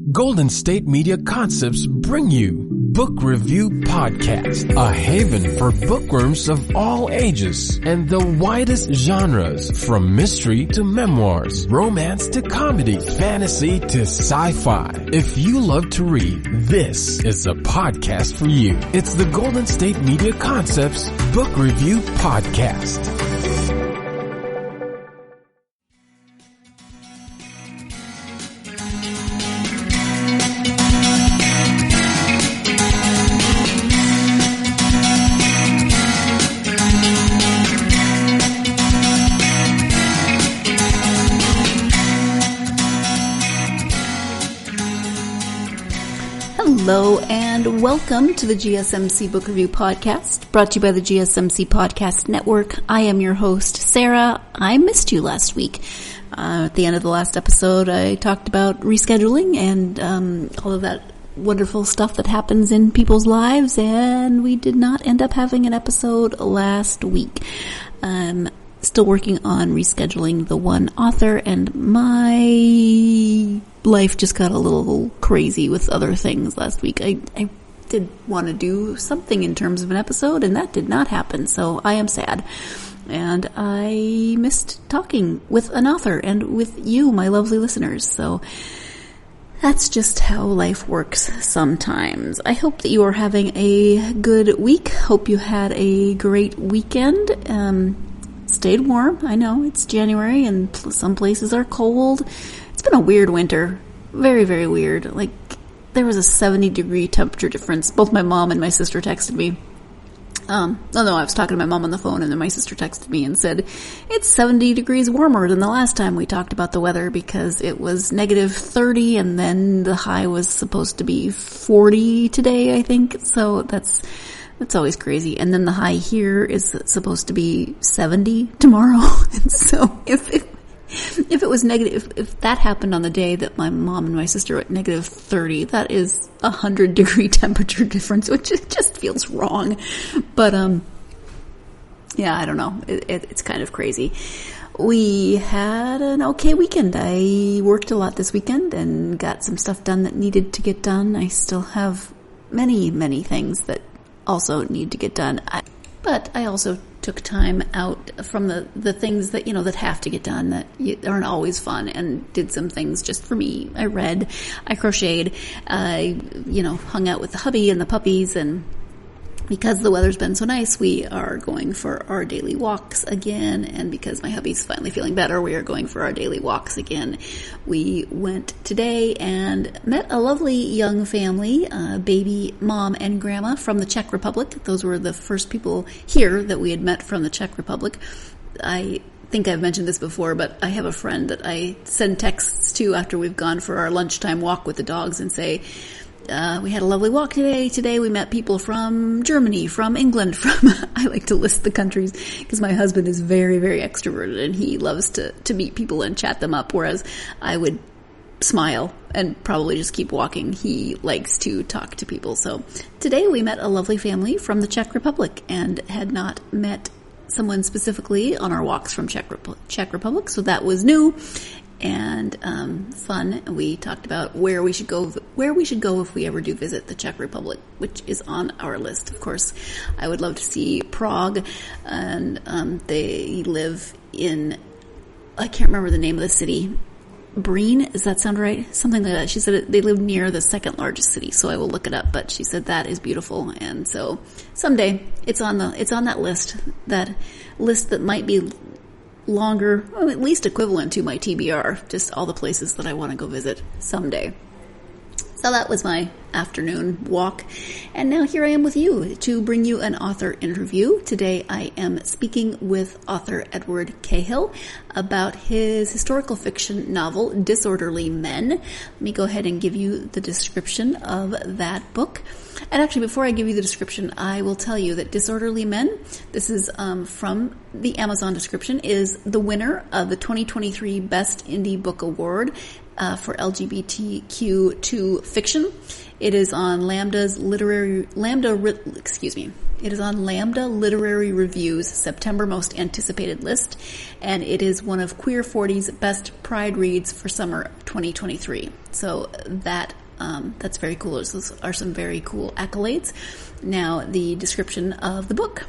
Golden State Media Concepts bring you Book Review Podcast, a haven for bookworms of all ages and the widest genres, from mystery to memoirs, romance to comedy, fantasy to sci-fi. If you love to read, this is a podcast for you. It's the Golden State Media Concepts Book Review Podcast. Hello and welcome to the GSMC Book Review Podcast, brought to you by the GSMC Podcast Network. I am your host, Sarah. I missed you last week. At the end of the last episode, I talked about rescheduling and all of that wonderful stuff that happens in people's lives, and we did not end up having an episode last week. Still working on rescheduling the one author, and my life just got a little crazy with other things last week. I did want to do something in terms of an episode, and that did not happen, so I am sad. And I missed talking with an author and with you, my lovely listeners, so that's just how life works sometimes. I hope that you are having a good week. Hope you had a great weekend. Stayed warm. I know it's January and some places are cold. It's been a weird winter. Very, very weird. Like, there was a 70-degree temperature difference. Both my mom and my sister texted me. I was talking to my mom on the phone, and then my sister texted me and said, it's 70 degrees warmer than the last time we talked about the weather, because it was negative 30, and then the high was supposed to be 40 today, I think. So that's always crazy. And then the high here is supposed to be 70 tomorrow. And so if it was negative, if that happened on the day that my mom and my sister were at negative 30, that is 100-degree temperature difference, which just feels wrong. But, yeah, I don't know. It's kind of crazy. We had an okay weekend. I worked a lot this weekend and got some stuff done that needed to get done. I still have many, many things that also need to get done. But I also took time out from the things that, that have to get done, that aren't always fun, and did some things just for me. I read, I crocheted, I, hung out with the hubby and the puppies, and because the weather's been so nice, we are going for our daily walks again, and because my hubby's finally feeling better, we are going for our daily walks again. We went today and met a lovely young family, baby, mom, and grandma from the Czech Republic. Those were the first people here that we had met from the Czech Republic. I think I've mentioned this before, but I have a friend that I send texts to after we've gone for our lunchtime walk with the dogs and say, we had a lovely walk today. Today we met people from Germany, from England, I like to list the countries because my husband is very, very extroverted and he loves to meet people and chat them up, whereas I would smile and probably just keep walking. He likes to talk to people. So today we met a lovely family from the Czech Republic and had not met someone specifically on our walks from Czech Republic, so that was new and fun. We talked about where we should go if we ever do visit the Czech Republic, which is on our list. Of course, I would love to see Prague, and they live in, I can't remember the name of the city. Breen, does that sound right? Something like that. She said they live near the second largest city, so I will look it up, but she said that is beautiful, and so someday it's on that list that might be longer, well, at least equivalent to my TBR, just all the places that I want to go visit someday. So that was my afternoon walk, and now here I am with you to bring you an author interview. Today I am speaking with author Edward Cahill about his historical fiction novel, Disorderly Men. Let me go ahead and give you the description of that book. And actually, before I give you the description, I will tell you that Disorderly Men, this is from the Amazon description, is the winner of the 2023 Best Indie Book Award for LGBTQ2 fiction. It is on Lambda Literary Review's September Most Anticipated list, and it is one of Queer 40's best Pride reads for summer 2023. So that's very cool. Those are some very cool accolades. Now, the description of the book.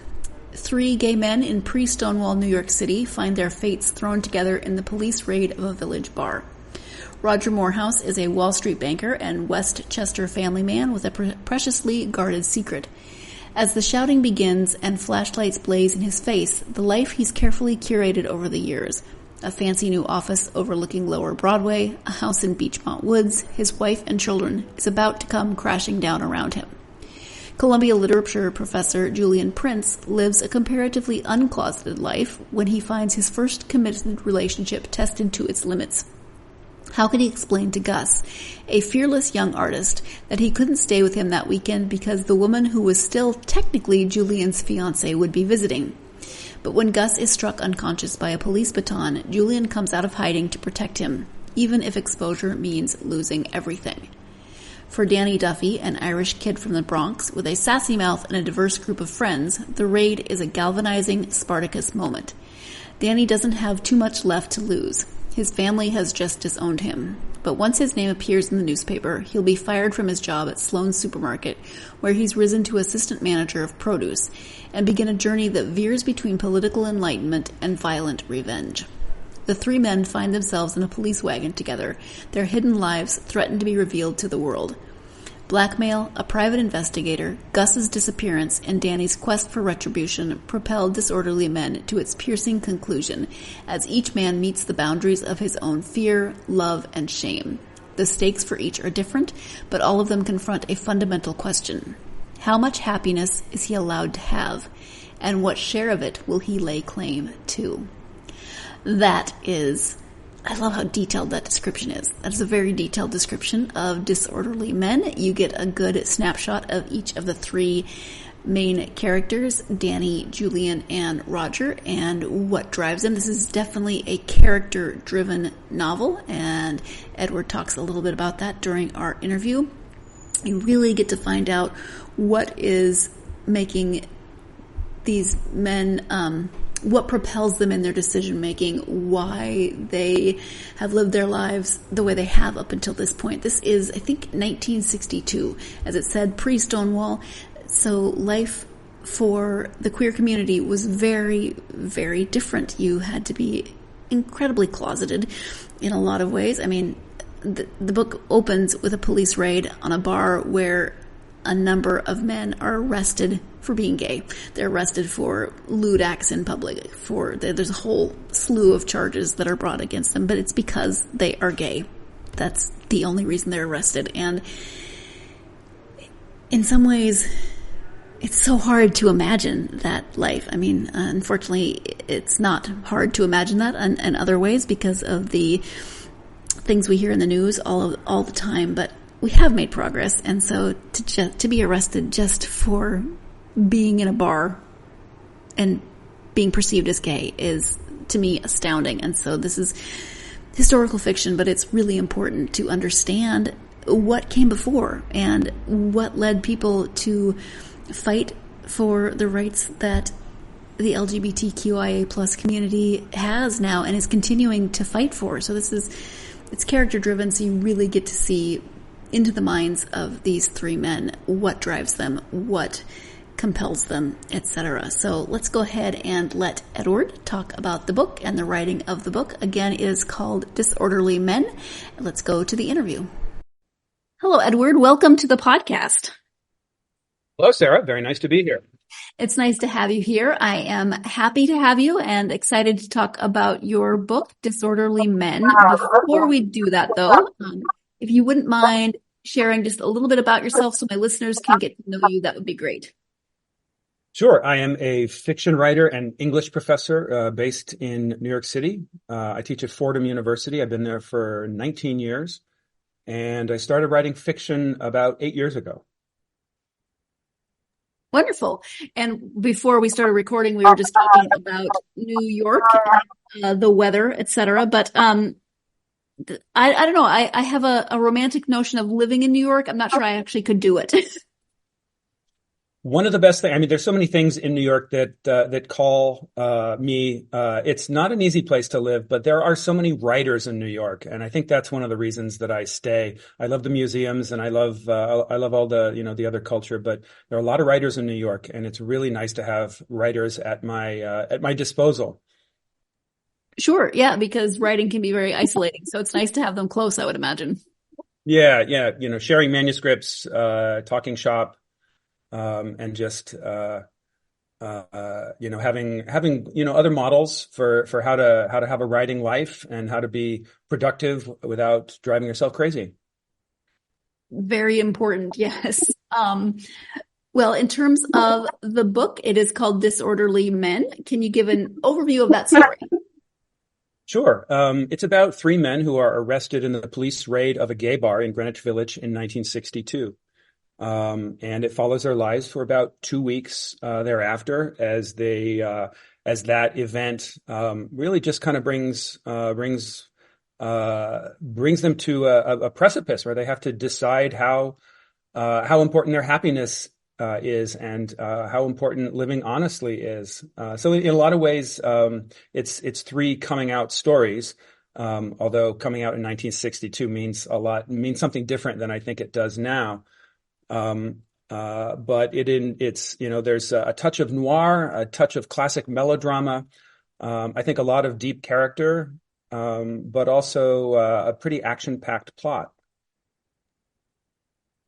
3 gay men in pre-Stonewall New York City find their fates thrown together in the police raid of a village bar. Roger Moorhouse is a Wall Street banker and Westchester family man with a preciously guarded secret. As the shouting begins and flashlights blaze in his face, the life he's carefully curated over the years. A fancy new office overlooking Lower Broadway, a house in Beechmont Woods, his wife and children, is about to come crashing down around him. Columbia literature professor Julian Prince lives a comparatively uncloseted life when he finds his first committed relationship tested to its limits. How could he explain to Gus, a fearless young artist, that he couldn't stay with him that weekend because the woman who was still technically Julian's fiancée would be visiting? But when Gus is struck unconscious by a police baton, Julian comes out of hiding to protect him, even if exposure means losing everything. For Danny Duffy, an Irish kid from the Bronx with a sassy mouth and a diverse group of friends, the raid is a galvanizing Spartacus moment. Danny doesn't have too much left to lose. His family has just disowned him. But once his name appears in the newspaper, he'll be fired from his job at Sloan's Supermarket, where he's risen to assistant manager of produce, and begin a journey that veers between political enlightenment and violent revenge. The 3 men find themselves in a police wagon together, their hidden lives threaten to be revealed to the world. Blackmail, a private investigator, Gus's disappearance, and Danny's quest for retribution propel Disorderly Men to its piercing conclusion, as each man meets the boundaries of his own fear, love, and shame. The stakes for each are different, but all of them confront a fundamental question. How much happiness is he allowed to have, and what share of it will he lay claim to? I love how detailed that description is. That is a very detailed description of Disorderly Men. You get a good snapshot of each of the 3 main characters, Danny, Julian, and Roger, and what drives them. This is definitely a character-driven novel, and Edward talks a little bit about that during our interview. You really get to find out what is making these men, what propels them in their decision-making, why they have lived their lives the way they have up until this point. This is, I think, 1962. As it said, pre-Stonewall. So life for the queer community was very, very different. You had to be incredibly closeted in a lot of ways. I mean, the book opens with a police raid on a bar where a number of men are arrested for being gay. They're arrested for lewd acts in public. There's a whole slew of charges that are brought against them, but it's because they are gay. That's the only reason they're arrested. And in some ways, it's so hard to imagine that life. I mean, unfortunately, it's not hard to imagine that in other ways because of the things we hear in the news all the time, but we have made progress, and so to be arrested just for being in a bar and being perceived as gay is, to me, astounding. And so this is historical fiction, but it's really important to understand what came before and what led people to fight for the rights that the LGBTQIA plus community has now and is continuing to fight for. So it's character driven, so you really get to see into the minds of these 3 men, what drives them, what compels them, etc. So let's go ahead and let Edward talk about the book and the writing of the book. Again, it is called Disorderly Men. Let's go to the interview. Hello, Edward. Welcome to the podcast. Hello, Sarah. Very nice to be here. It's nice to have you here. I am happy to have you and excited to talk about your book, Disorderly Men. Before we do that, though, if you wouldn't mind sharing just a little bit about yourself so my listeners can get to know you, that would be great. Sure. I am a fiction writer and English professor based in New York City. I teach at Fordham University. I've been there for 19 years, and I started writing fiction about 8 years ago. Wonderful. And before we started recording, we were just talking about New York, the weather, etc. But I don't know. I have a romantic notion of living in New York. I'm not sure I actually could do it. One of the best things, I mean, there's so many things in New York that call me. It's not an easy place to live, but there are so many writers in New York, and I think that's one of the reasons that I stay. I love the museums, and I love all the the other culture, but there are a lot of writers in New York, and it's really nice to have writers at my disposal. Sure, yeah, because writing can be very isolating, so it's nice to have them close, I would imagine. Yeah, sharing manuscripts, talking shop. And just having other models for how to have a writing life and how to be productive without driving yourself crazy. Very important, yes. Well, in terms of the book, it is called Disorderly Men. Can you give an overview of that story? Sure. It's about three men who are arrested in the police raid of a gay bar in Greenwich Village in 1962. And it follows their lives for about 2 weeks thereafter, as that event really just kind of brings them to a precipice where they have to decide how important their happiness is, and how important living honestly is. So in a lot of ways, it's three coming out stories. Although coming out in 1962 means something different than I think it does now. But there's a touch of noir, a touch of classic melodrama. I think a lot of deep character, but also a pretty action-packed plot.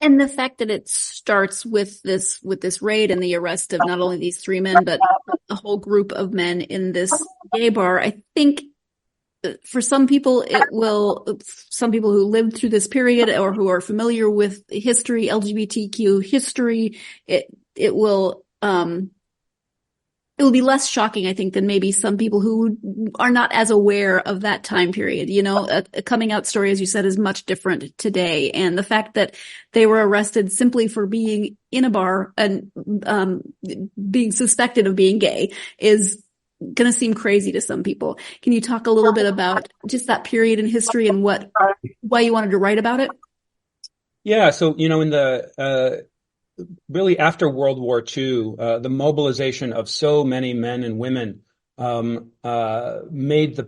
And the fact that it starts with this raid and the arrest of not only these three men, but a whole group of men in this gay bar, I think for some people some people who lived through this period or who are familiar with history, LGBTQ history, it will be less shocking, I think, than maybe some people who are not as aware of that time period. A coming out story, as you said, is much different today. And the fact that they were arrested simply for being in a bar and being suspected of being gay is going to seem crazy to some people. Can you talk a little bit about just that period in history and why you wanted to write about it? Yeah. So, in the really after World War II, the mobilization of so many men and women made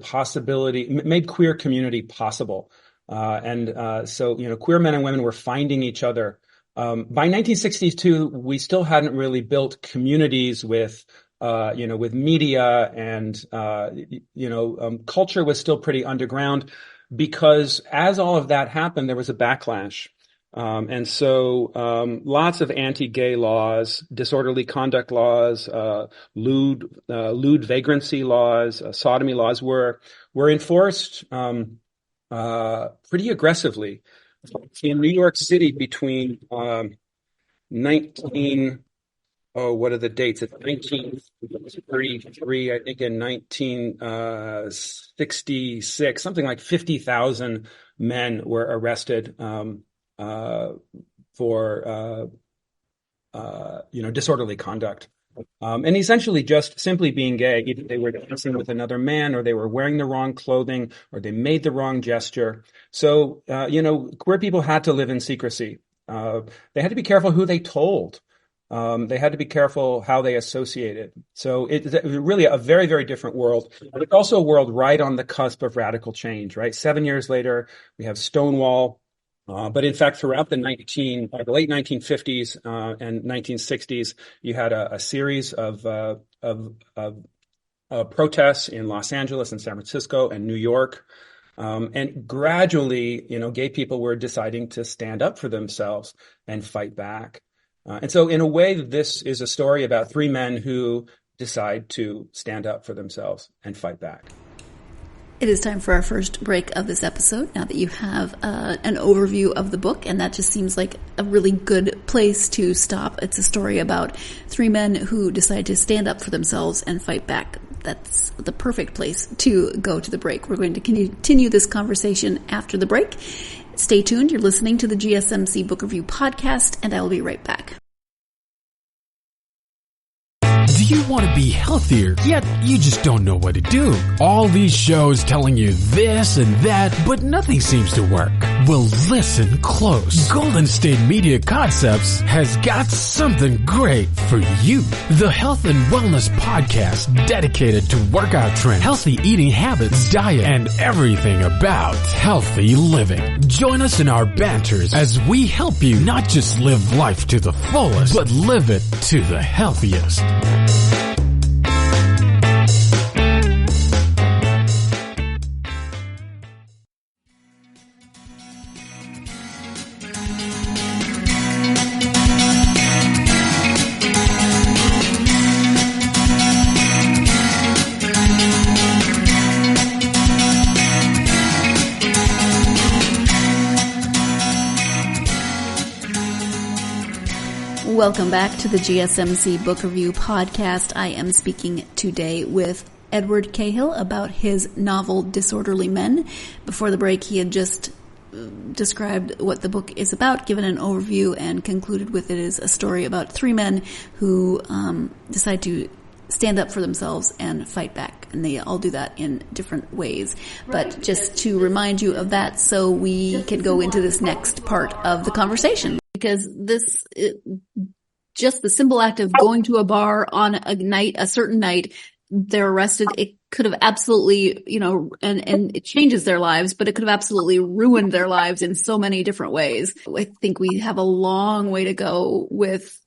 queer community possible. So queer men and women were finding each other. By 1962, we still hadn't really built communities with media, and culture was still pretty underground, because as all of that happened, there was a backlash. And so lots of anti-gay laws, disorderly conduct laws, lewd vagrancy laws, sodomy laws were enforced pretty aggressively in New York City between what are the dates? It's 1933, I think, in 1966, something like 50,000 men were arrested for disorderly conduct, and essentially just simply being gay. Either they were dancing with another man, or they were wearing the wrong clothing, or they made the wrong gesture. So queer people had to live in secrecy. They had to be careful who they told. They had to be careful how they associated. So it's really a very, very different world. But it's also a world right on the cusp of radical change, right? 7 years later, we have Stonewall. But in fact, throughout the late 1950s and 1960s, you had a series of protests in Los Angeles and San Francisco and New York. And gradually, gay people were deciding to stand up for themselves and fight back. And so in a way, this is a story about three men who decide to stand up for themselves and fight back. It is time for our first break of this episode, now that you have an overview of the book, and that just seems like a really good place to stop. It's a story about three men who decide to stand up for themselves and fight back. That's the perfect place to go to the break. We're going to continue this conversation after the break. Stay tuned. You're listening to the GSMC Book Review Podcast, and I will be right back. Do you want to be healthier, yet you just don't know what to do? All these shows telling you this and that, but nothing seems to work. Well, listen close. Golden State Media Concepts has got something great for you. The Health and Wellness Podcast dedicated to workout trends, healthy eating habits, diet, and everything about healthy living. Join us in our banters as we help you not just live life to the fullest, but live it to the healthiest. Welcome back to the GSMC Book Review Podcast. I am speaking today with Edward Cahill about his novel Disorderly Men. Before the break, he had just described what the book is about, given an overview, and concluded with it is a story about three men who decide to stand up for themselves and fight back. And they all do that in different ways. But just to remind you of that so we can go into this next part of the conversation. Because just the simple act of going to a bar on a certain night, they're arrested. It could have absolutely, and it changes their lives, but it could have absolutely ruined their lives in so many different ways. I think we have a long way to go with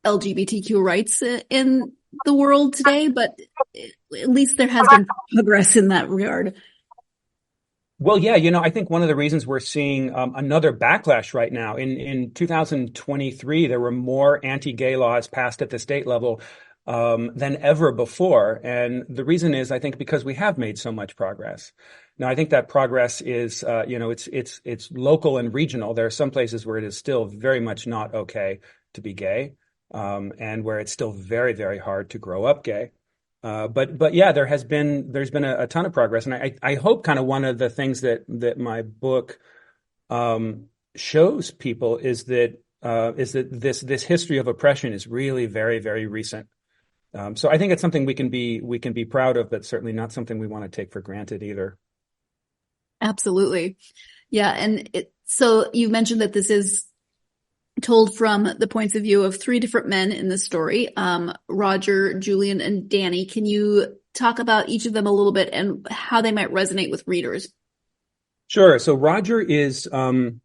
LGBTQ rights in the world today, but at least there has been progress in that regard. Well, yeah, I think one of the reasons we're seeing another backlash right now, in 2023, there were more anti-gay laws passed at the state level than ever before. And the reason is, I think, because we have made so much progress. Now, I think that progress is, it's local and regional. There are some places where it is still very much not okay to be gay, and where it's still very, very hard to grow up gay. But yeah, there's been a ton of progress. And I hope kind of one of the things that my book, shows people is that this history of oppression is really very, very recent. So I think it's something we can be proud of, but certainly not something we want to take for granted either. Absolutely. Yeah. And so you mentioned that this is told from the points of view of three different men in the story, Roger, Julian, and Danny. Can you talk about each of them a little bit and how they might resonate with readers? Sure. So Roger is, something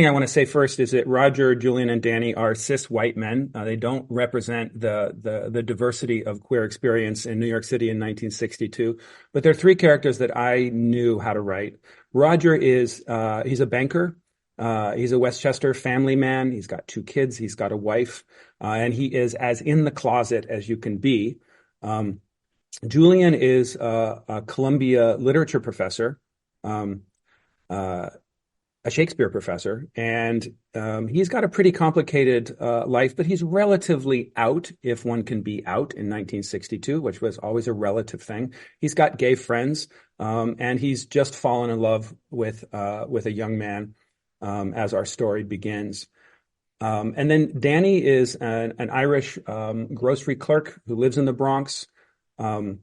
I want to say first is that Roger, Julian, and Danny are cis white men. They don't represent the diversity of queer experience in New York City in 1962, but they're three characters that I knew how to write. Roger is, he's a banker. He's a Westchester family man. He's got two kids. He's got a wife, and he is as in the closet as you can be. Julian is a Columbia literature professor, a Shakespeare professor, and he's got a pretty complicated life, but he's relatively out, if one can be out in 1962, which was always a relative thing. He's got gay friends, and he's just fallen in love with a young man. As our story begins. And then Danny is an Irish grocery clerk who lives in the Bronx. And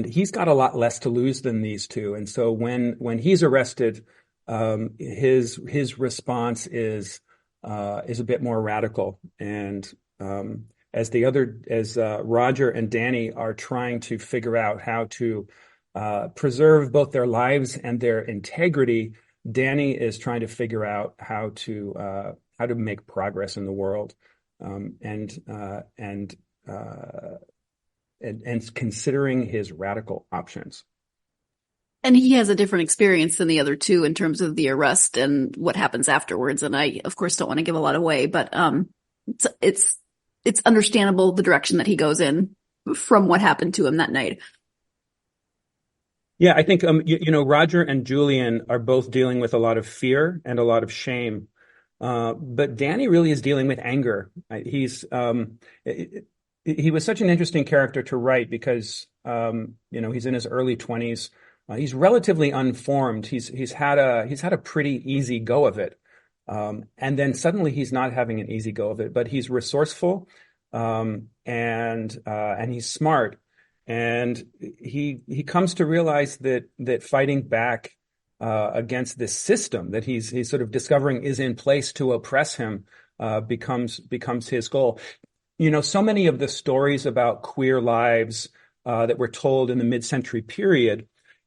he's got a lot less to lose than these two. And so when he's arrested, his response is a bit more radical. And as Roger and Danny are trying to figure out how to preserve both their lives and their integrity, Danny is trying to figure out how to make progress in the world, and considering his radical options. And he has a different experience than the other two in terms of the arrest and what happens afterwards. And I, of course, don't want to give a lot away, but it's understandable the direction that he goes in from what happened to him that night. Yeah, I think, Roger and Julian are both dealing with a lot of fear and a lot of shame. But Danny really is dealing with anger. He was such an interesting character to write because, he's in his early 20s. He's relatively unformed. He's had a pretty easy go of it. And then suddenly he's not having an easy go of it, but he's resourceful, and he's smart. And he comes to realize that fighting back against this system that he's sort of discovering is in place to oppress him becomes his goal. So many of the stories about queer lives that were told in the mid-century period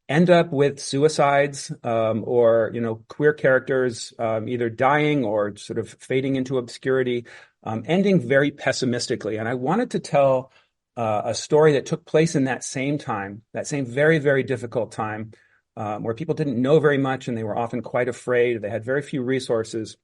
end up with suicides, or queer characters either dying or sort of fading into obscurity, ending very pessimistically. And I wanted to tell a story that took place in that same time, that same very, very difficult time, where people didn't know very much and they were often quite afraid. They had very few resources,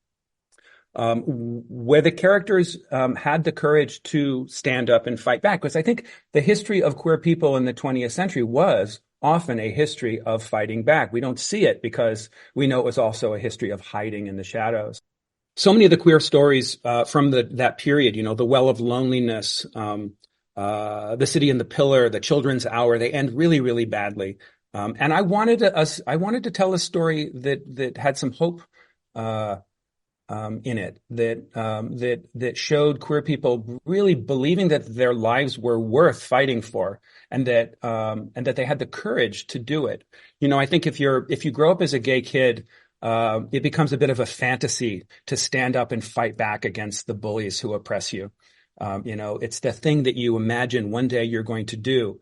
where the characters had the courage to stand up and fight back. Because I think the history of queer people in the 20th century was often a history of fighting back. We don't see it because we know it was also a history of hiding in the shadows. So many of the queer stories from that period, The Well of Loneliness, The City and the Pillar, The Children's Hour, they end really, really badly. And I wanted to tell a story that had some hope in it, that showed queer people really believing that their lives were worth fighting for, and that they had the courage to do it. I think if you grow up as a gay kid, it becomes a bit of a fantasy to stand up and fight back against the bullies who oppress you. It's the thing that you imagine one day you're going to do.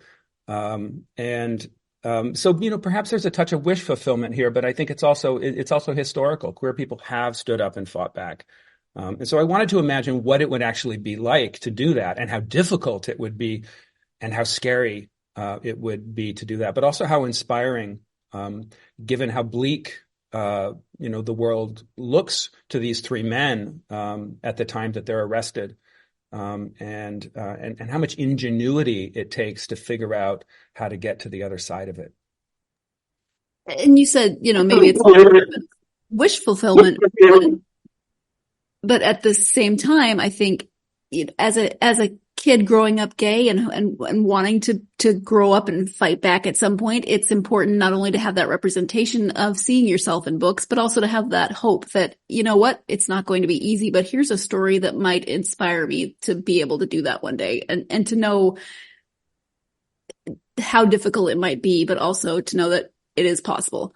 So perhaps there's a touch of wish fulfillment here, but I think it's also historical. Queer people have stood up and fought back. And so I wanted to imagine what it would actually be like to do that, and how difficult it would be, and how scary it would be to do that, but also how inspiring, given how bleak the world looks to these three men at the time that they're arrested. And how much ingenuity it takes to figure out how to get to the other side of it. And you said, maybe it's wish fulfillment, but at the same time, I think as a kid growing up gay and wanting to grow up and fight back at some point, it's important not only to have that representation of seeing yourself in books, but also to have that hope that, it's not going to be easy, but here's a story that might inspire me to be able to do that one day, and to know how difficult it might be, but also to know that it is possible.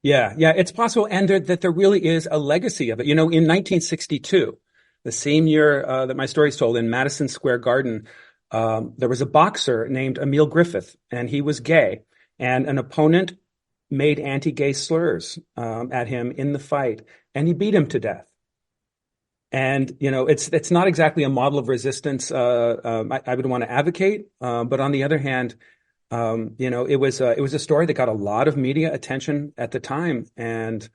Yeah, it's possible. And that there really is a legacy of it. In 1962, the same year that my story is told, in Madison Square Garden, there was a boxer named Emil Griffith, and he was gay. And an opponent made anti-gay slurs at him in the fight, and he beat him to death. And it's not exactly a model of resistance I would want to advocate, but on the other hand, it was a story that got a lot of media attention at the time, and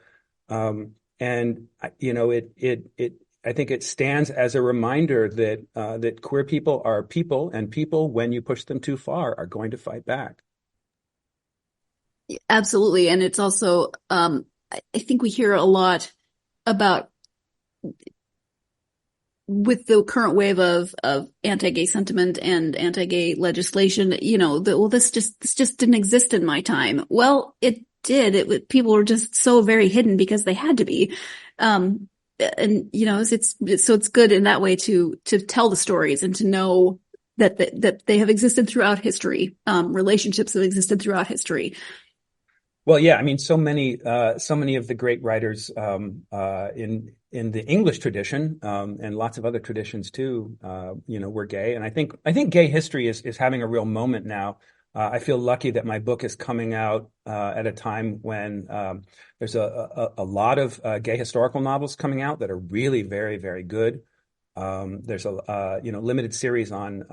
I think it stands as a reminder that queer people are people, and people, when you push them too far, are going to fight back. Absolutely. And it's also, I think we hear a lot about, with the current wave of anti-gay sentiment and anti-gay legislation, this just didn't exist in my time. Well, it did. People were just so very hidden because they had to be. And it's good in that way to tell the stories and to know that they have existed throughout history. Relationships have existed throughout history. Well, yeah, I mean, so many of the great writers in the English tradition, and lots of other traditions too, were gay. And I think gay history is having a real moment now. I feel lucky that my book is coming out at a time when there's a lot of gay historical novels coming out that are really very, very good. There's a limited series on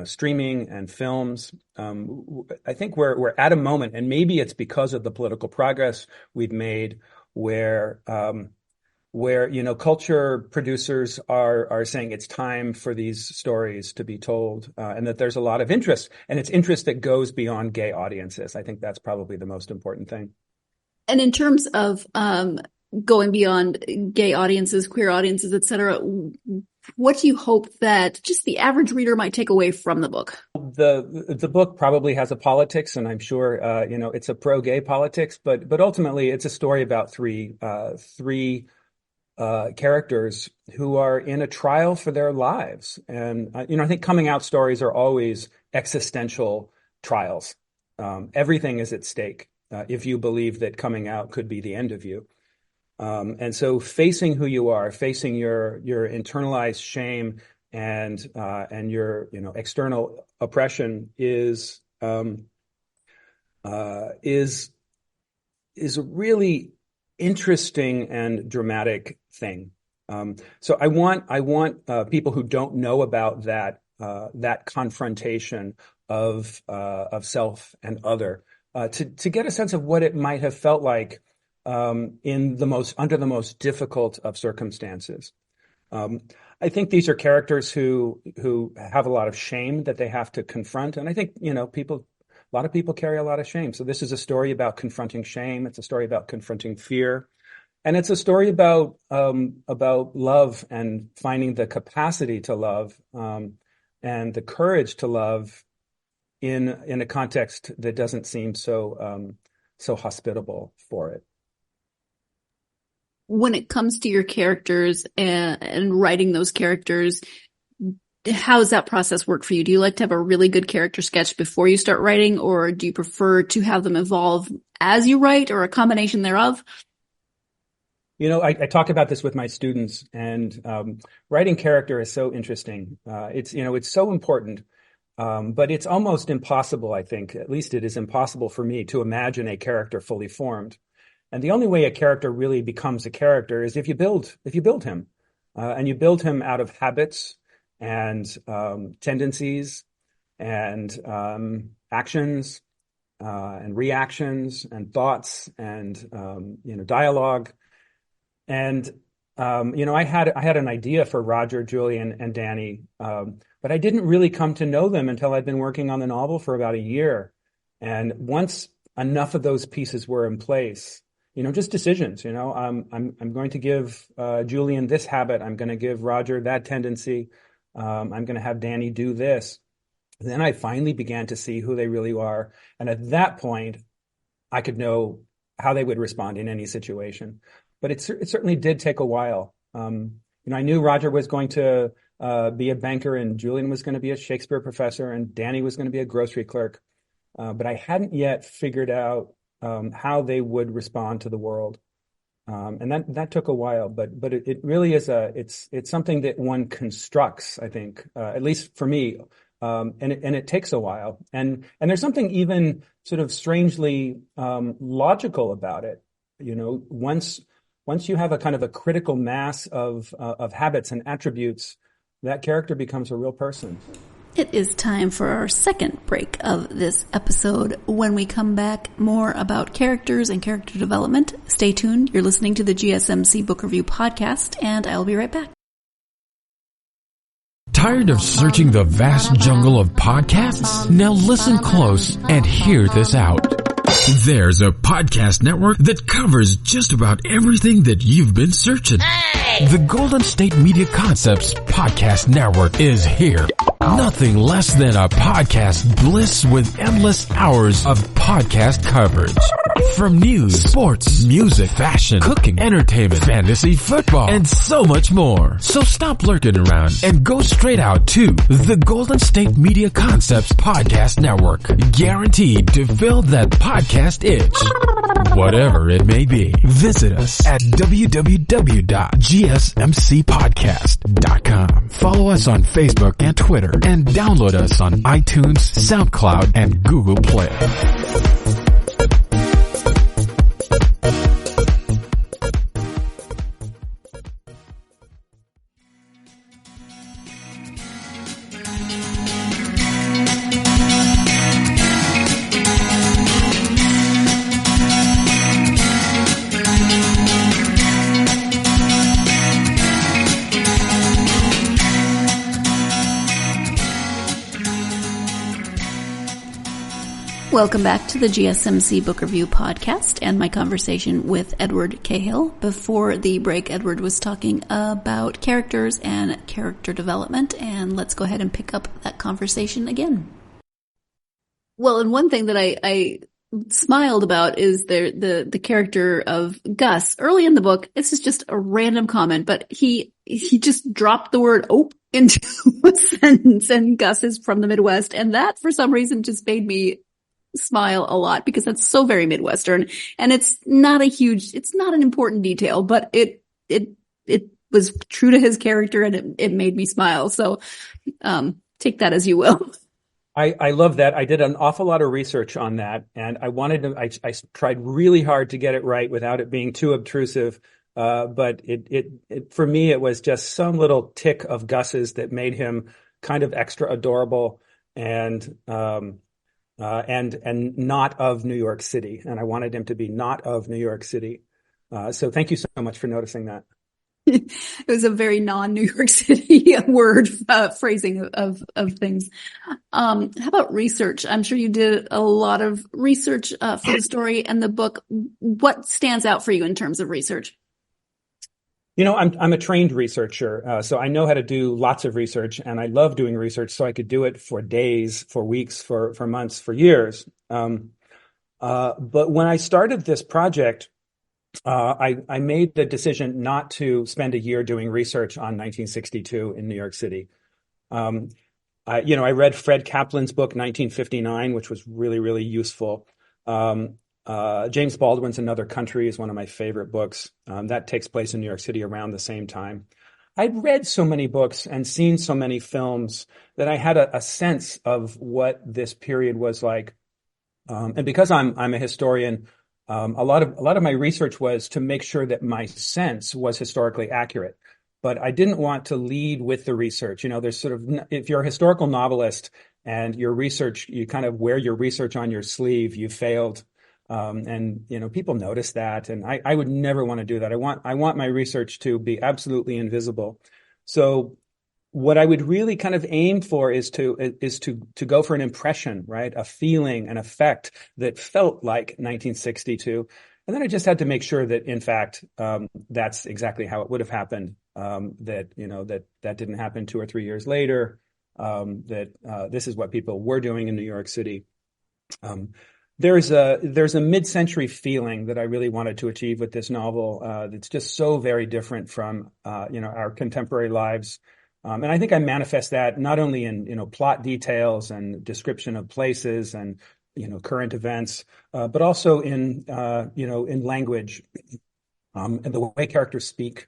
streaming and films. I think we're at a moment, and maybe it's because of the political progress we've made, where culture producers are saying it's time for these stories to be told, and that there's a lot of interest, and it's interest that goes beyond gay audiences. I think that's probably the most important thing. And in terms of going beyond gay audiences, queer audiences, etc., what do you hope that just the average reader might take away from the book? The book probably has a politics, and I'm sure it's a pro-gay politics, but ultimately it's a story about three characters who are in a trial for their lives. And I think coming out stories are always existential trials. Everything is at stake if you believe that coming out could be the end of you. And so facing who you are, facing your internalized shame and your external oppression is a really interesting and dramatic thing. So I want people who don't know about that confrontation of self and other to get a sense of what it might have felt like under the most difficult of circumstances. I think these are characters who have a lot of shame that they have to confront, and I think a lot of people carry a lot of shame. So this is a story about confronting shame. It's a story about confronting fear, and it's a story about love and finding the capacity to love and the courage to love in a context that doesn't seem so hospitable for it. When it comes to your characters and writing those characters, how does that process work for you? Do you like to have a really good character sketch before you start writing, or do you prefer to have them evolve as you write, or a combination thereof? I talk about this with my students, and writing character is so interesting. It's so important, but it's almost impossible, I think, at least it is impossible for me to imagine a character fully formed. And the only way a character really becomes a character is if you build him, and you build him out of habits and tendencies and actions and reactions and thoughts and dialogue. And I had an idea for Roger, Julian, and Danny, but I didn't really come to know them until I'd been working on the novel for about a year. And once enough of those pieces were in place, just decisions. I'm going to give Julian this habit. I'm going to give Roger that tendency. I'm going to have Danny do this. And then I finally began to see who they really are. And at that point, I could know how they would respond in any situation. But it certainly did take a while. I knew Roger was going to be a banker, and Julian was going to be a Shakespeare professor, and Danny was going to be a grocery clerk. But I hadn't yet figured out how they would respond to the world. And that took a while, but it really is it's something that one constructs, I think, at least for me. And it takes a while. And there's something even sort of strangely logical about it. Once you have a kind of a critical mass of habits and attributes, that character becomes a real person. It is time for our second break of this episode. When we come back, more about characters and character development. Stay tuned. You're listening to the GSMC Book Review Podcast, and I'll be right back. Tired of searching the vast jungle of podcasts? Now listen close and hear this out. There's a podcast network that covers just about everything that you've been searching. Hey! The Golden State Media Concepts Podcast Network is here. Nothing less than a podcast bliss with endless hours of podcast coverage. From news, sports, music, fashion, cooking, entertainment, fantasy, football, and so much more. So stop lurking around and go straight out to the Golden State Media Concepts Podcast Network. Guaranteed to fill that podcast itch. Whatever it may be. Visit us at www.gsmcpodcast.com. Follow us on Facebook and Twitter, and download us on iTunes, SoundCloud, and Google Play. Welcome back to the GSMC Book Review Podcast and my conversation with Edward Cahill. Before the break, Edward was talking about characters and character development, and let's go ahead and pick up that conversation again. Well, and one thing that I smiled about is the character of Gus. Early in the book, this is just a random comment, but he just dropped the word "ope" into a sentence, and Gus is from the Midwest, and that for some reason just made me smile a lot because that's so very Midwestern, and it's not an important detail, but it was true to his character, and it made me smile. So take that as you will. I love that. I did an awful lot of research on that, and I tried really hard to get it right without it being too obtrusive. But it for me, it was just some little tick of Gus's that made him kind of extra adorable and not of New York City. And I wanted him to be not of New York City. So thank you so much for noticing that. It was a very non-New York City word phrasing of things. How about research? I'm sure you did a lot of research for the story and the book. What stands out for you in terms of research? You know, I'm a trained researcher, so I know how to do lots of research, and I love doing research, so I could do it for days, for weeks, for months, for years. But when I started this project, I made the decision not to spend a year doing research on 1962 in New York City. I read Fred Kaplan's book, 1959, which was really, really useful. James Baldwin's Another Country is one of my favorite books. That takes place in New York City around the same time. I'd read so many books and seen so many films that I had a sense of what this period was like. And because I'm a historian, a lot of my research was to make sure that my sense was historically accurate. But I didn't want to lead with the research. You know, there's sort of, if you're a historical novelist and your research, you kind of wear your research on your sleeve, you failed. And, you know, people notice that. And I would never want to do that. I want my research to be absolutely invisible. So what I would really kind of aim for is to go for an impression, right? A feeling, an effect that felt like 1962. And then I just had to make sure that, in fact, that's exactly how it would have happened. That didn't happen 2 or 3 years later. This is what people were doing in New York City. There's a mid-century feeling that I really wanted to achieve with this novel. That's just so very different from our contemporary lives. And I think I manifest that not only in plot details and description of places and current events, but also in language, and the way characters speak,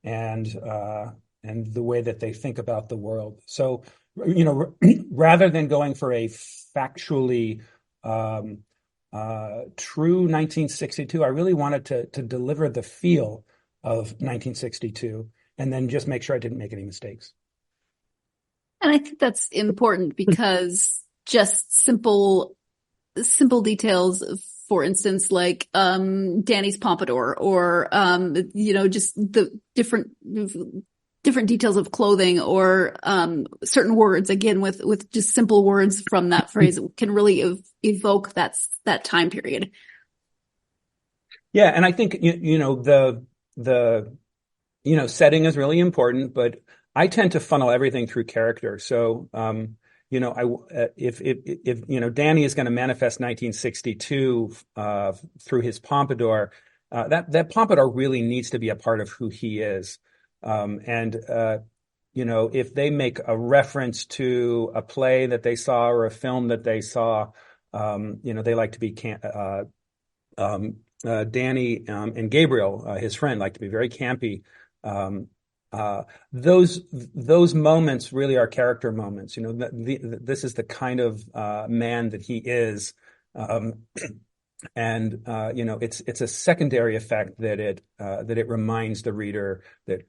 and the way that they think about the world. So rather than going for a factually true 1962, I really wanted to deliver the feel of 1962, and then just make sure I didn't make any mistakes. And I think that's important because just simple details, for instance, like Danny's pompadour, or just the different details of clothing, or certain words, again with just simple words from that phrase, can really evoke that time period. Yeah, and I think the setting is really important, but I tend to funnel everything through character. So if Danny is going to manifest 1962 through his pompadour, that pompadour really needs to be a part of who he is. If they make a reference to a play that they saw or a film that they saw, they like to be Danny and Gabriel, his friend, like to be very campy. Those moments really are character moments. This is the kind of man that he is. It's a secondary effect that it reminds the reader that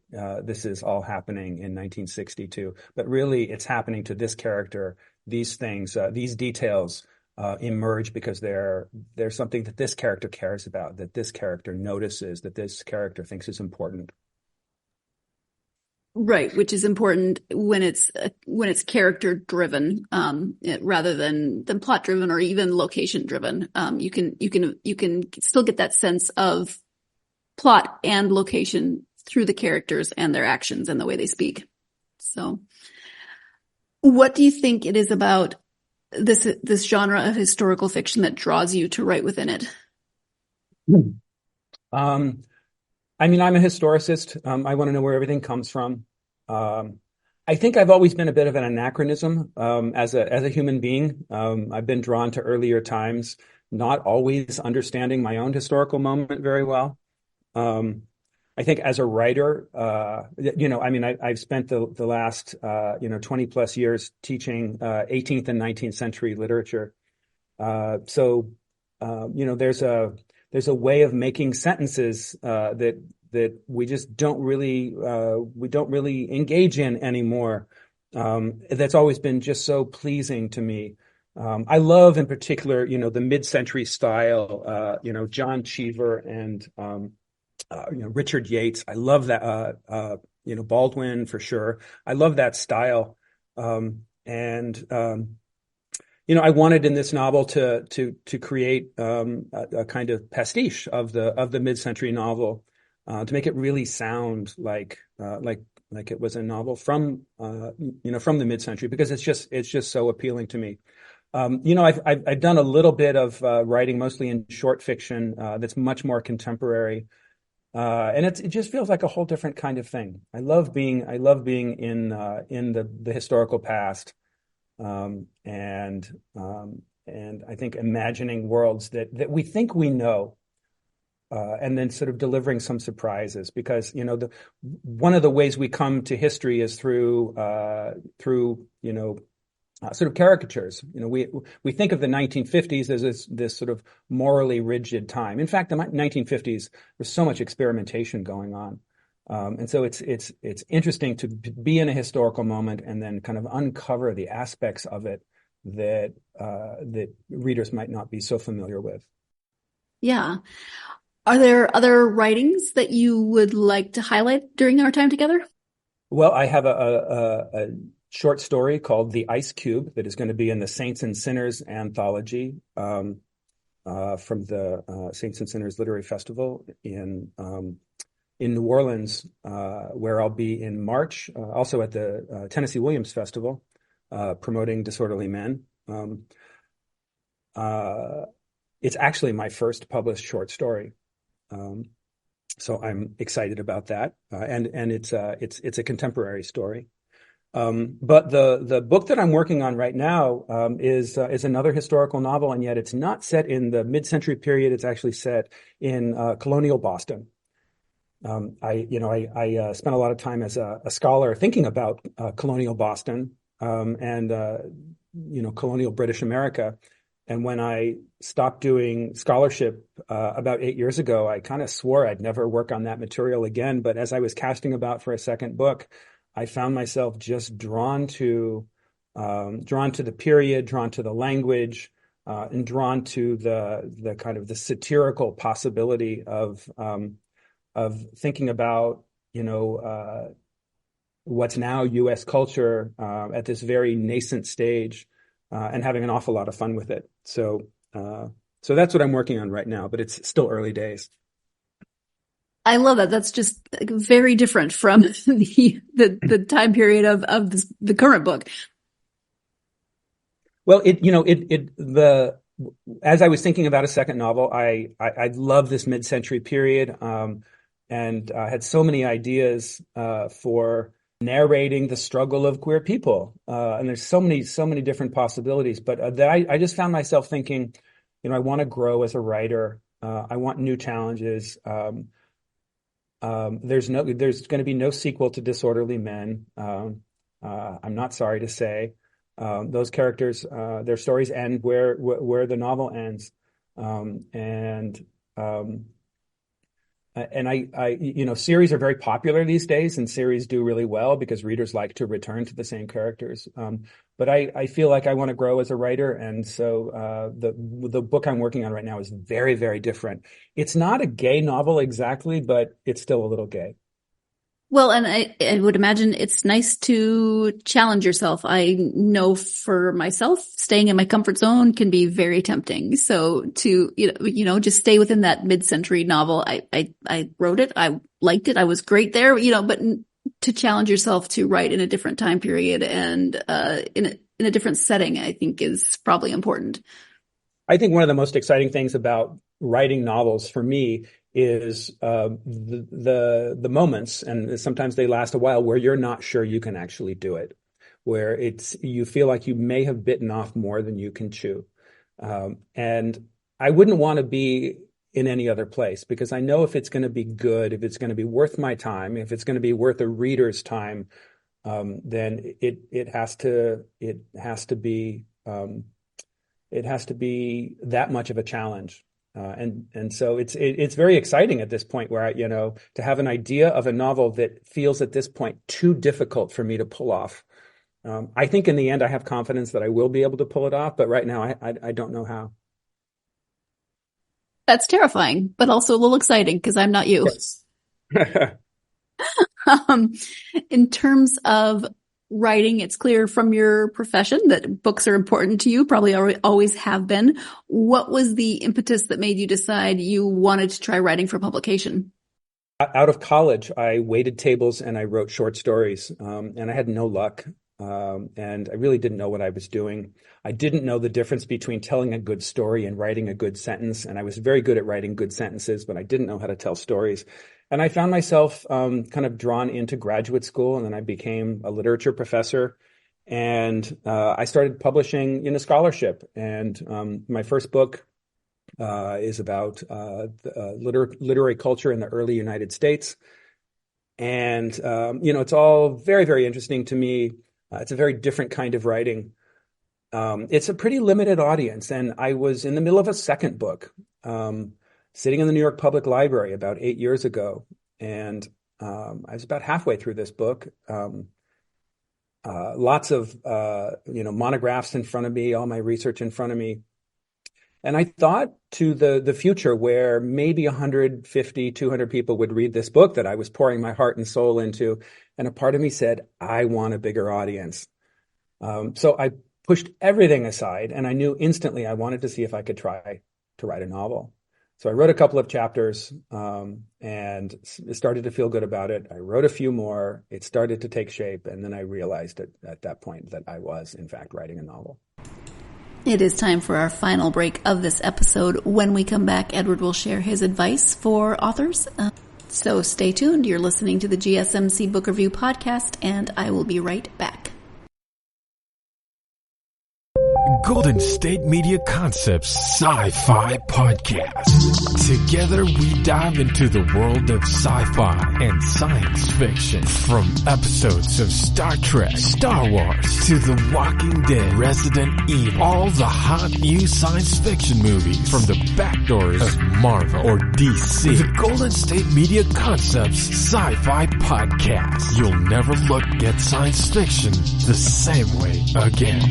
this is all happening in 1962, but really it's happening to this character. These things, these details emerge because they're something that this character cares about, that this character notices, that this character thinks is important. Right, which is important when it's character driven, rather than plot driven or even location driven. You can still get that sense of plot and location through the characters and their actions and the way they speak. So, what do you think it is about this genre of historical fiction that draws you to write within it? I mean, I'm a historicist. I want to know where everything comes from. I think I've always been a bit of an anachronism as a human being. I've been drawn to earlier times, not always understanding my own historical moment very well. I think as a writer, I mean, I've spent the last 20 plus years teaching 18th and 19th century literature. So there's a way of making sentences that we just don't really engage in anymore. That's always been just so pleasing to me. I love in particular, the mid-century style, John Cheever and Richard Yates. I love that. Baldwin for sure. I love that style. I wanted in this novel to create a kind of pastiche of the mid-century novel, to make it really sound like it was a novel from the mid-century, because it's just so appealing to me. I've done a little bit of writing, mostly in short fiction, that's much more contemporary, and it just feels like a whole different kind of thing. I love being in the historical past. And I think imagining worlds that we think we know, and then sort of delivering some surprises, because one of the ways we come to history is through sort of caricatures. We think of the 1950s as this sort of morally rigid time. In fact, the 1950s, there's so much experimentation going on. And so it's interesting to be in a historical moment and then kind of uncover the aspects of it that readers might not be so familiar with. Yeah. Are there other writings that you would like to highlight during our time together? Well, I have a short story called The Ice Cube that is going to be in the Saints and Sinners anthology, from the Saints and Sinners Literary Festival in New Orleans, where I'll be in March, also at the Tennessee Williams Festival, promoting Disorderly Men. It's actually my first published short story, so I'm excited about that, and it's a contemporary story. But the book that I'm working on right now is another historical novel, and yet it's not set in the mid-century period. It's actually set in colonial Boston. I spent a lot of time as a scholar thinking about colonial Boston, and colonial British America. And when I stopped doing scholarship about 8 years ago, I kind of swore I'd never work on that material again. But as I was casting about for a second book, I found myself just drawn to the period, drawn to the language, and drawn to the kind of the satirical possibility of thinking about, what's now U.S. culture at this very nascent stage, and having an awful lot of fun with it. So that's what I'm working on right now, but it's still early days. I love that. That's just very different from the time period of the current book. Well, as I was thinking about a second novel, I love this mid-century period, and had so many ideas for narrating the struggle of queer people, and there's so many different possibilities. But that I just found myself thinking, I want to grow as a writer. I want new challenges. There's going to be no sequel to Disorderly Men. I'm not sorry to say. Those characters, their stories end where the novel ends, and I series are very popular these days, and series do really well because readers like to return to the same characters. But I feel like I want to grow as a writer, and so the book I'm working on right now is very, very different. It's not a gay novel exactly, but it's still a little gay. Well, and I would imagine it's nice to challenge yourself. I know for myself, staying in my comfort zone can be very tempting. So to, just stay within that mid-century novel. I wrote it. I liked it. I was great there, but to challenge yourself to write in a different time period and, in a different setting, I think is probably important. I think one of the most exciting things about writing novels for me is the moments, and sometimes they last a while, where you're not sure you can actually do it, where you feel like you may have bitten off more than you can chew. And I wouldn't want to be in any other place, because I know if it's going to be good, if it's going to be worth my time, if it's going to be worth a reader's time, then it has to be that much of a challenge. And so it's very exciting at this point where to have an idea of a novel that feels at this point too difficult for me to pull off. I think in the end I have confidence that I will be able to pull it off, but right now I don't know how. That's terrifying, but also a little exciting because I'm not you. Yes. In terms of writing, it's clear from your profession that books are important to you, probably always have been. What was the impetus that made you decide you wanted to try writing for publication? Out of college, I waited tables and I wrote short stories, and I had no luck. And I really didn't know what I was doing. I didn't know the difference between telling a good story and writing a good sentence. And I was very good at writing good sentences, but I didn't know how to tell stories. And I found myself kind of drawn into graduate school, and then I became a literature professor. And I started publishing in a scholarship. And my first book is about literary culture in the early United States. And, it's all very, very interesting to me. It's a very different kind of writing. It's a pretty limited audience. And I was in the middle of a second book, sitting in the New York Public Library about 8 years ago. And I was about halfway through this book. Lots of, monographs in front of me, all my research in front of me. And I thought to the future where maybe 150, 200 people would read this book that I was pouring my heart and soul into. And a part of me said, I want a bigger audience. So I pushed everything aside, and I knew instantly I wanted to see if I could try to write a novel. So I wrote a couple of chapters and started to feel good about it. I wrote a few more. It started to take shape. And then I realized at that point that I was, in fact, writing a novel. It is time for our final break of this episode. When we come back, Edward will share his advice for authors. So stay tuned. You're listening to the GSMC Book Review Podcast, and I will be right back. Golden State Media Concepts Sci-Fi Podcast. Together we dive into the world of sci-fi and science fiction. From episodes of Star Trek, Star Wars, to The Walking Dead, Resident Evil, all the hot new science fiction movies from the backdoors of Marvel or DC. The Golden State Media Concepts Sci-Fi Podcast. You'll never look at science fiction the same way again.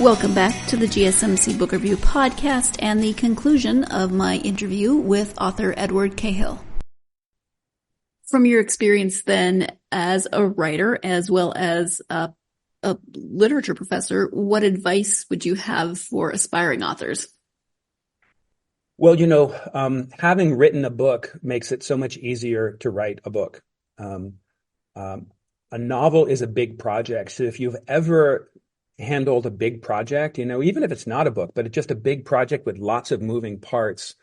Welcome back to the GSMC Book Review Podcast and the conclusion of my interview with author Edward Cahill. From your experience then as a writer as well as a literature professor, what advice would you have for aspiring authors? Well, having written a book makes it so much easier to write a book. A novel is a big project. So if you've ever handled a big project, even if it's not a book, but it's just a big project with lots of moving parts,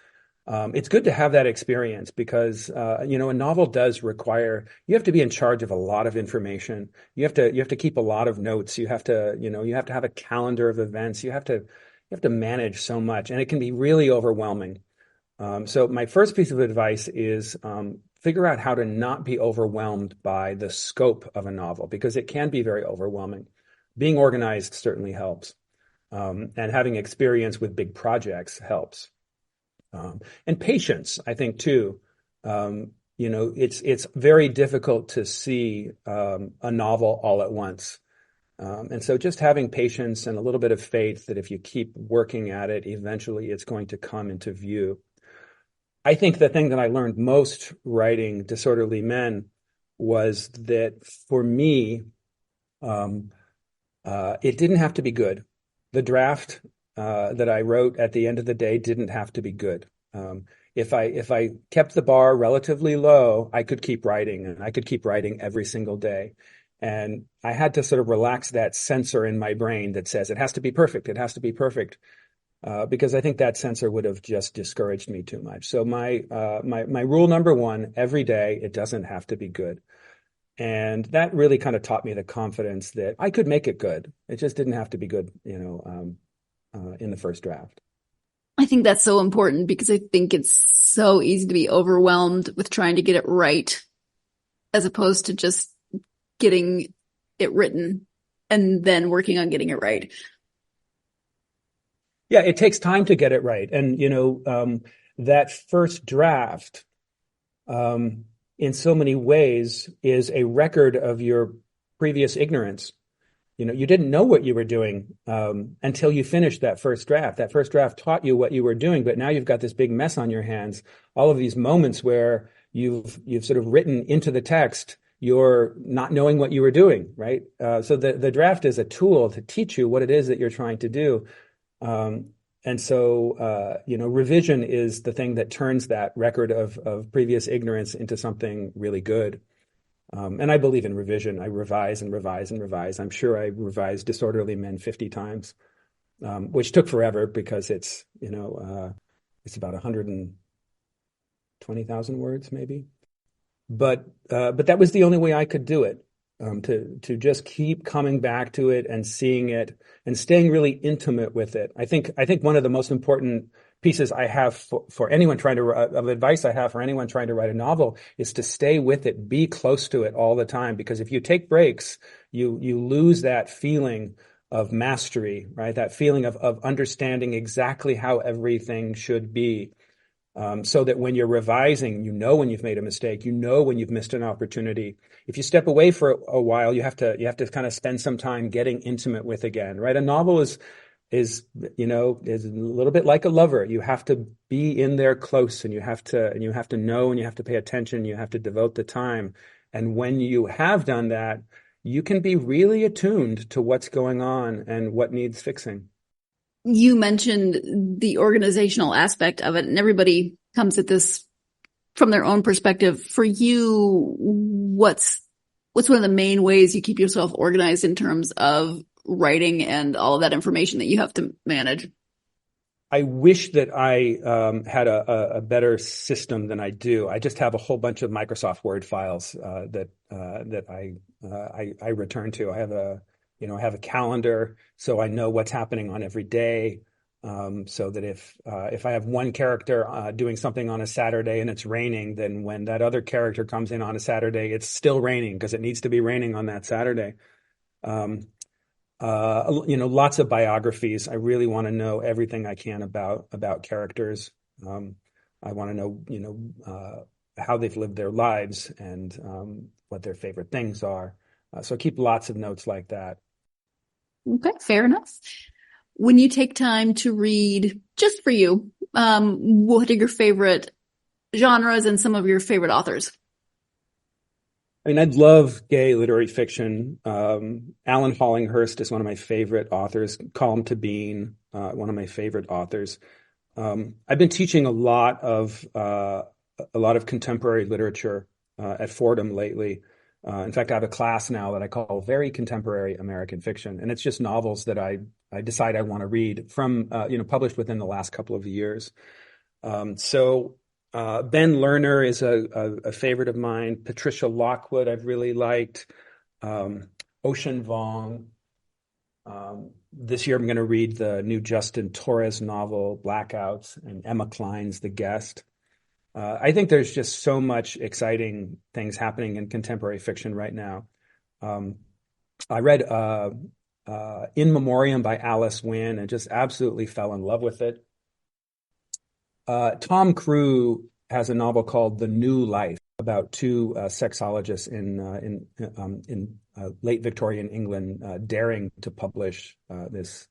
it's good to have that experience because, a novel does require, you have to be in charge of a lot of information. You have to keep a lot of notes. You have to have a calendar of events. You have to manage so much, and it can be really overwhelming. So my first piece of advice is, figure out how to not be overwhelmed by the scope of a novel because it can be very overwhelming. being organized certainly helps. And having experience with big projects helps. And patience, I think, too. It's very difficult to see a novel all at once. And so just having patience and a little bit of faith that if you keep working at it, eventually it's going to come into view. I think the thing that I learned most writing Disorderly Men was that for me, it didn't have to be good. The draft that I wrote at the end of the day didn't have to be good. If I kept the bar relatively low, I could keep writing, and I could keep writing every single day. And I had to sort of relax that censor in my brain that says it has to be perfect. It has to be perfect. Because I think that censor would have just discouraged me too much. So my rule number one, every day, it doesn't have to be good. And that really kind of taught me the confidence that I could make it good. It just didn't have to be good, in the first draft. I think that's so important because I think it's so easy to be overwhelmed with trying to get it right as opposed to just getting it written and then working on getting it right. Yeah, it takes time to get it right. And, that first draft, in so many ways, is a record of your previous ignorance. You didn't know what you were doing until you finished that first draft. That first draft taught you what you were doing, but now you've got this big mess on your hands. All of these moments where you've sort of written into the text, you're not knowing what you were doing, right? So the draft is a tool to teach you what it is that you're trying to do. And so, revision is the thing that turns that record of previous ignorance into something really good. And I believe in revision. I revise and revise and revise. I'm sure I revised Disorderly Men 50 times, which took forever because it's about 120,000 words maybe. But that was the only way I could do it. To just keep coming back to it and seeing it and staying really intimate with it. I think one of the most important pieces I have for anyone of advice I have for anyone trying to write a novel is to stay with it, be close to it all the time. Because if you take breaks, you lose that feeling of mastery, right? That feeling of understanding exactly how everything should be. So that when you're revising, when you've made a mistake, when you've missed an opportunity. If you step away for a while, you have to kind of spend some time getting intimate with again, right? A novel is a little bit like a lover. You have to be in there close, and you have to know, and you have to pay attention. You have to devote the time. And when you have done that, you can be really attuned to what's going on and what needs fixing. You mentioned the organizational aspect of it, and everybody comes at this from their own perspective. For you, what's one of the main ways you keep yourself organized in terms of writing and all of that information that you have to manage? I wish that I had a better system than I do. I just have a whole bunch of Microsoft Word files that I return to. I have a calendar, so I know what's happening on every day. So that if I have one character doing something on a Saturday and it's raining, then when that other character comes in on a Saturday, it's still raining because it needs to be raining on that Saturday. Lots of biographies. I really want to know everything I can about characters. I want to know, how they've lived their lives and what their favorite things are. So I keep lots of notes like that. Okay, fair enough. When you take time to read, just for you, what are your favorite genres and some of your favorite authors? I mean, I love gay literary fiction. Alan Hollinghurst is one of my favorite authors. Calm to Bean, one of my favorite authors. I've been teaching a lot of contemporary literature at Fordham lately. In fact, I have a class now that I call Very Contemporary American Fiction, and it's just novels that I decide I want to read from, published within the last couple of years. Ben Lerner is a favorite of mine. Patricia Lockwood I've really liked. Ocean Vuong. This year I'm going to read the new Justin Torres novel, Blackouts, and Emma Cline's The Guest. I think there's just so much exciting things happening in contemporary fiction right now. I read In Memoriam by Alice Wynne, and just absolutely fell in love with it. Tom Crew has a novel called The New Life about two sexologists in late Victorian England daring to publish this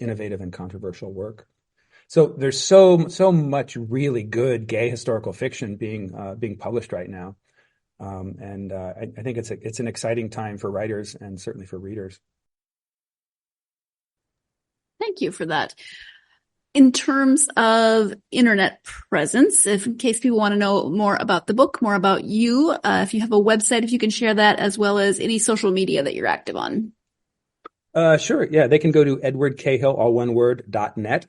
innovative and controversial work. So there's so much really good gay historical fiction being published right now, and I think it's an exciting time for writers and certainly for readers. Thank you for that. In terms of internet presence, in case people want to know more about the book, more about you, if you have a website, if you can share that, as well as any social media that you're active on. Sure. Yeah, they can go to edwardcahill, all one word, .net.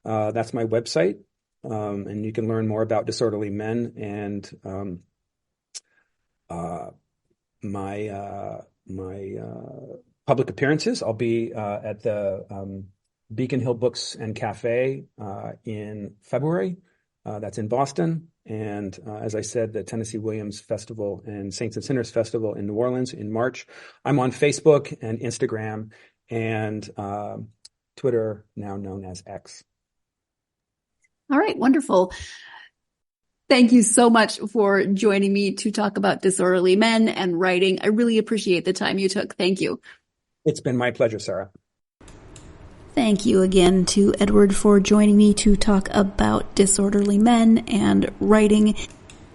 That's my website. And you can learn more about Disorderly Men and my public appearances. I'll be at the Beacon Hill Books and Cafe in February. That's in Boston. And as I said, the Tennessee Williams Festival and Saints and Sinners Festival in New Orleans in March. I'm on Facebook and Instagram and Twitter, now known as X. All right, wonderful. Thank you so much for joining me to talk about Disorderly Men and writing. I really appreciate the time you took. Thank you. It's been my pleasure, Sarah. Thank you again to Edward for joining me to talk about Disorderly Men and writing.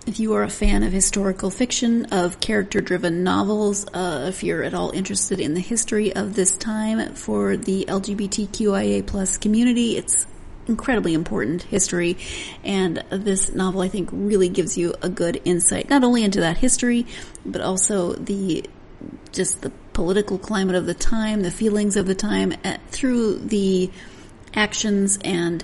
If you are a fan of historical fiction, of character-driven novels, if you're at all interested in the history of this time for the LGBTQIA plus community, it's incredibly important history, and this novel I think really gives you a good insight not only into that history but also the political climate of the time, the feelings of the time, through the actions and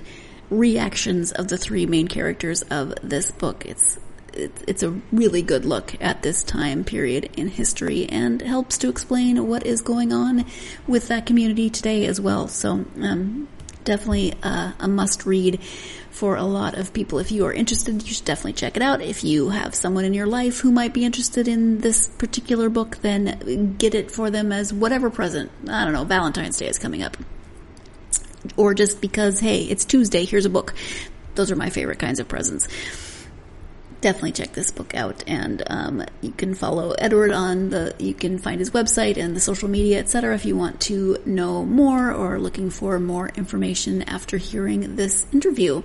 reactions of the three main characters of this book. It's a really good look at this time period in history and helps to explain what is going on with that community today as well. So definitely a must read for a lot of people. If you are interested, you should definitely check it out. If you have someone in your life who might be interested in this particular book, then get it for them as whatever present. I don't know, Valentine's Day is coming up. Or just because, hey, it's Tuesday, here's a book. Those are my favorite kinds of presents. Definitely check this book out, and you can follow Edward you can find his website and the social media, etc. if you want to know more or looking for more information after hearing this interview.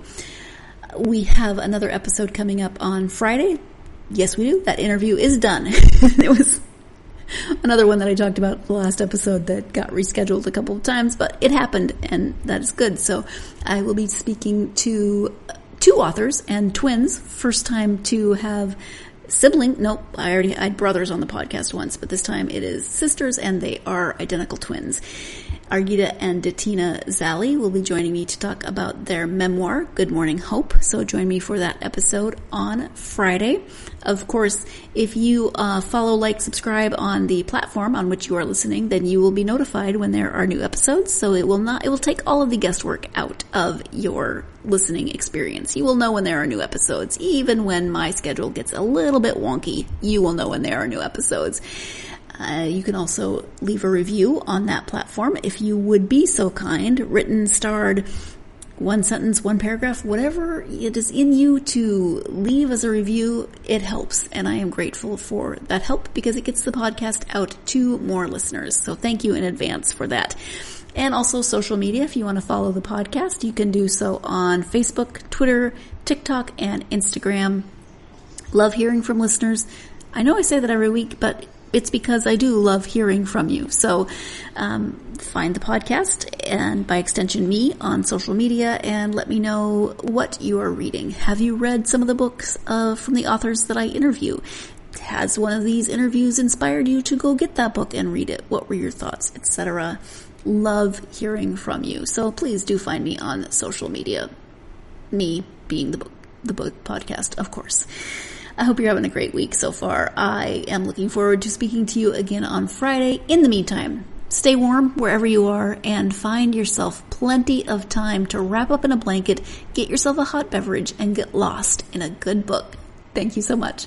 We have another episode coming up on Friday. Yes, we do. That interview is done. It was another one that I talked about the last episode that got rescheduled a couple of times, but it happened, and that is good. So I will be speaking to two authors and twins. First time to have I had brothers on the podcast once, but this time it is sisters, and they are identical twins. Argita and Datina Zali will be joining me to talk about their memoir, Good Morning Hope. So join me for that episode on Friday. Of course, if you follow, like, subscribe on the platform on which you are listening, then you will be notified when there are new episodes. So it will take all of the guesswork out of your listening experience. You will know when there are new episodes. Even when my schedule gets a little bit wonky, you will know when there are new episodes. You can also leave a review on that platform if you would be so kind, written, starred, one sentence, one paragraph, whatever it is in you to leave as a review. It helps, and I am grateful for that help because it gets the podcast out to more listeners. So thank you in advance for that. And also social media. If you want to follow the podcast, you can do so on Facebook, Twitter, TikTok, and Instagram. Love hearing from listeners. I know I say that every week, but it's because I do love hearing from you. So find the podcast and by extension me on social media and let me know what you are reading. Have you read some of the books from the authors that I interview? Has one of these interviews inspired you to go get that book and read it? What were your thoughts, etc.? Love hearing from you. So please do find me on social media. Me being the book podcast, of course. I hope you're having a great week so far. I am looking forward to speaking to you again on Friday. In the meantime, stay warm wherever you are and find yourself plenty of time to wrap up in a blanket, get yourself a hot beverage, and get lost in a good book. Thank you so much.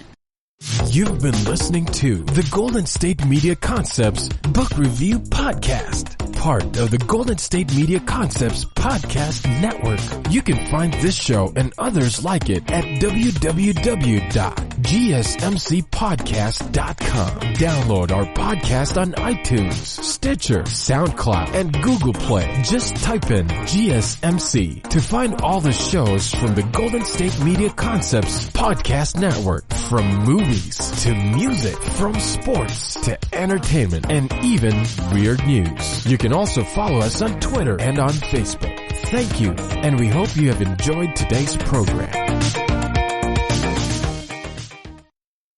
You've been listening to the Golden State Media Concepts Book Review Podcast, part of the Golden State Media Concepts Podcast Network. You can find this show and others like it at www.gsmcpodcast.com. Download our podcast on iTunes, Stitcher, SoundCloud, and Google Play. Just type in GSMC to find all the shows from the Golden State Media Concepts Podcast Network, from movies to music, from sports to entertainment, and even weird news. You can also follow us on Twitter and on Facebook. Thank you, and we hope you have enjoyed today's program.